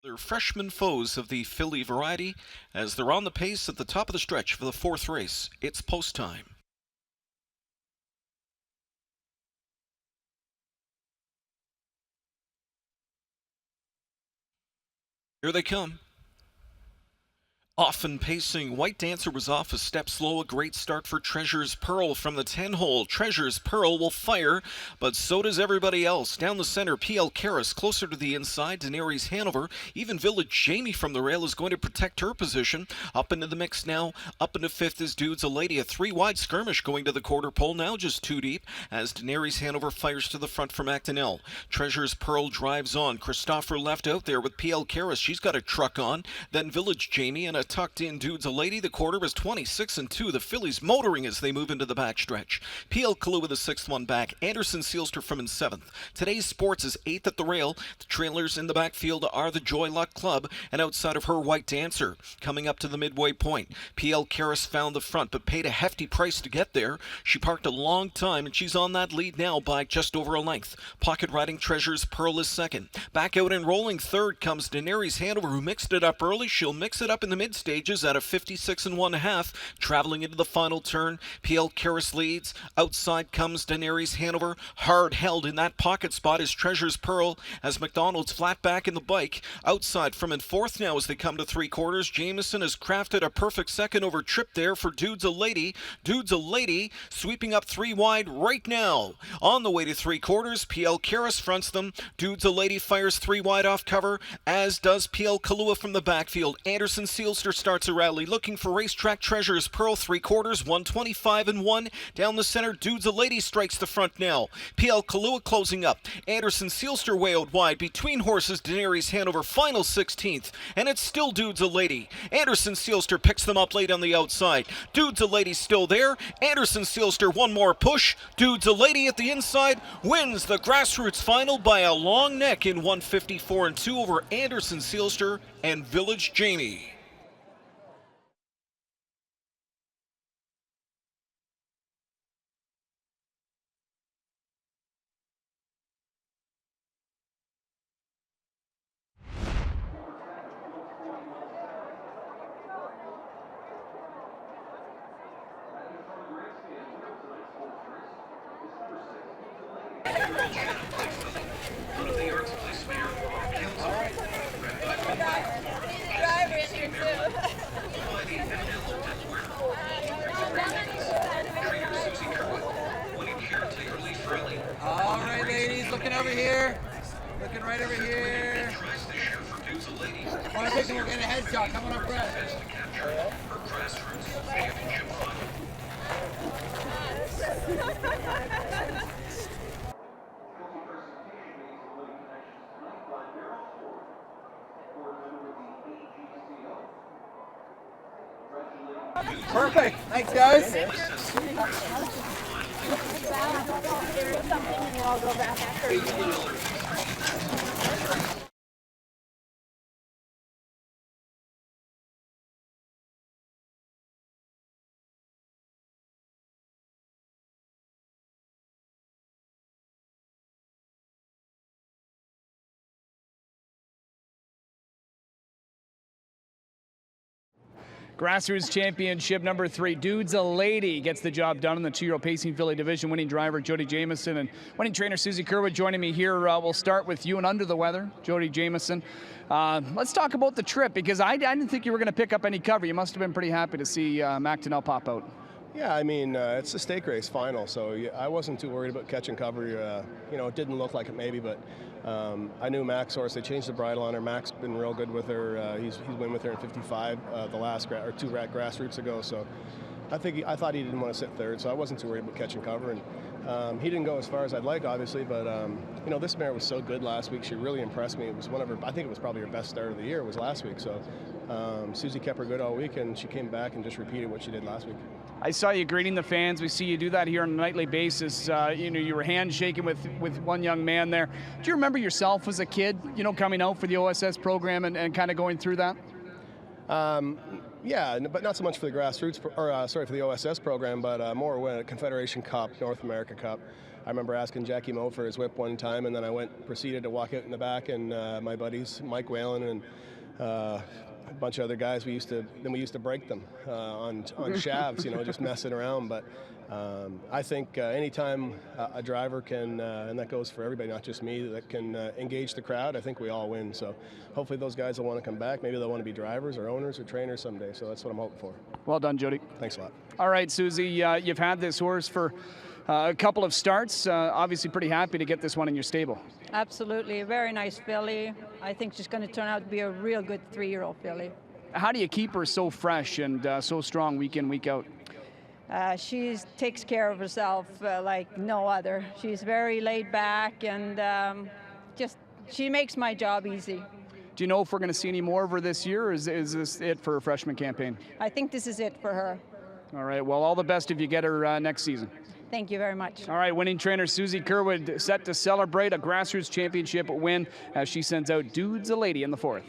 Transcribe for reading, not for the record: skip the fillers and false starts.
They're freshman foes of the filly variety as they're on the pace at the top of the stretch for the fourth race. It's post time. Here they come. Often pacing, White Dancer was off a step slow. A great start for Treasure's Pearl from the 10 hole. Treasure's Pearl will fire, but so does everybody else. Down the center, PL Karras closer to the inside. Daenerys Hanover, even Village Jamie from the rail is going to protect her position. Up into the mix now. Up into fifth is Dudes a Lady. A 3-wide skirmish going to the quarter pole, now just 2 deep, as Daenerys Hanover fires to the front from Actonel. Treasure's Pearl drives on. Christopher left out there with PL Karras. She's got a truck on. Then Village Jamie and a tucked in Dudes a Lady. The quarter is 26-2. The fillies motoring as they move into the backstretch. PL Kalu with the 6th one back. Anderson Seelster from in 7th. Today's Sports is 8th at the rail. The trailers in the backfield are the Joy Luck Club, and outside of her, White Dancer. Coming up to the midway point, PL Karras found the front, but paid a hefty price to get there. She parked a long time, and she's on that lead now by just over a length. Pocket riding Treasure's Pearl is second. Back out and rolling third comes Daenerys Hanover, who mixed it up early. She'll mix it up in the mid-stages at a 56 1/2. Traveling into the final turn, PL Karras leads. Outside comes Daenerys Hanover. Hard held in that pocket spot is Treasure's Pearl as McDonald's flat back in the bike. Outside from in fourth now as they come to 3/4. Jameson has crafted a perfect second over trip there for Dudes a Lady. Dudes a Lady sweeping up 3 wide right now. On the way to 3/4, PL Karras fronts them. Dudes a Lady fires 3 wide off cover, as does PL Kalua from the backfield. Anderson Seelster starts a rally looking for Racetrack Treasure's Pearl. 3/4, 125-1. Down the center, Dudes a Lady strikes the front now. PL Kalua closing up. Anderson Seelster way out wide. Between horses, Daenerys Hanover final 16th. And it's still Dudes a Lady. Anderson Seelster picks them up late on the outside. Dudes a Lady still there. Anderson Seelster one more push. Dudes a Lady at the inside wins the grassroots final by a long neck in 154-2 over Anderson Seelster and Village Jamie. All right, ladies, looking over here. Looking right over here. I want to take a look at a headshot. Come on up, Brett. Perfect. Thanks, guys. Grassroots Championship number 3, Dudes a Lady gets the job done in the 2-year-old Pacing Filly division. Winning driver Jody Jameson and winning trainer Susie Kerwood joining me here. We'll start with you and under the weather, Jody Jameson. Let's talk about the trip, because I didn't think you were going to pick up any cover. You must have been pretty happy to see Mactonel pop out. Yeah, I mean, it's a stake race final, so I wasn't too worried about catching cover. You know, it didn't look like it maybe, but I knew Mac's horse. They changed the bridle on her. Mac's been real good with her. He's been with her in 55 the last or 2 grassroots ago, so I thought he didn't want to sit third, so I wasn't too worried about catching cover. And he didn't go as far as I'd like, obviously, but you know, this mare was so good last week. She really impressed me. It was one of her, I think it was probably her best start of the year was last week. So Susie kept her good all week, and she came back and just repeated what she did last week. I saw you greeting the fans. We see you do that here on a nightly basis. You know, you were handshaking with one young man there. Do you remember yourself as a kid, you know, coming out for the OSS program and kind of going through that? Yeah, but not so much for the grassroots, for the OSS program, but more when a Confederation Cup, North America Cup. I remember asking Jackie Moe for his whip one time, and then I proceeded to walk out in the back, and my buddies, Mike Whalen and a bunch of other guys, we used to break them on shafts, just messing around. But I think anytime a driver can, and that goes for everybody, not just me, that can engage the crowd, I think we all win. So hopefully those guys will want to come back. Maybe they'll want to be drivers or owners or trainers someday. So that's what I'm hoping for. Well done, Jody. Thanks a lot. All right, Susie, you've had this horse for a couple of starts. Obviously pretty happy to get this one in your stable. Absolutely, a very nice filly. I think she's going to turn out to be a real good 3-year-old filly. How do you keep her so fresh and so strong week in, week out? She takes care of herself like no other. She's very laid back, and she makes my job easy. Do you know if we're going to see any more of her this year, or is this it for her freshman campaign? I think this is it for her. All right, well, all the best if you get her next season. Thank you very much. All right, winning trainer Susie Kerwood set to celebrate a grassroots championship win as she sends out Dude's a Lady in the 4th.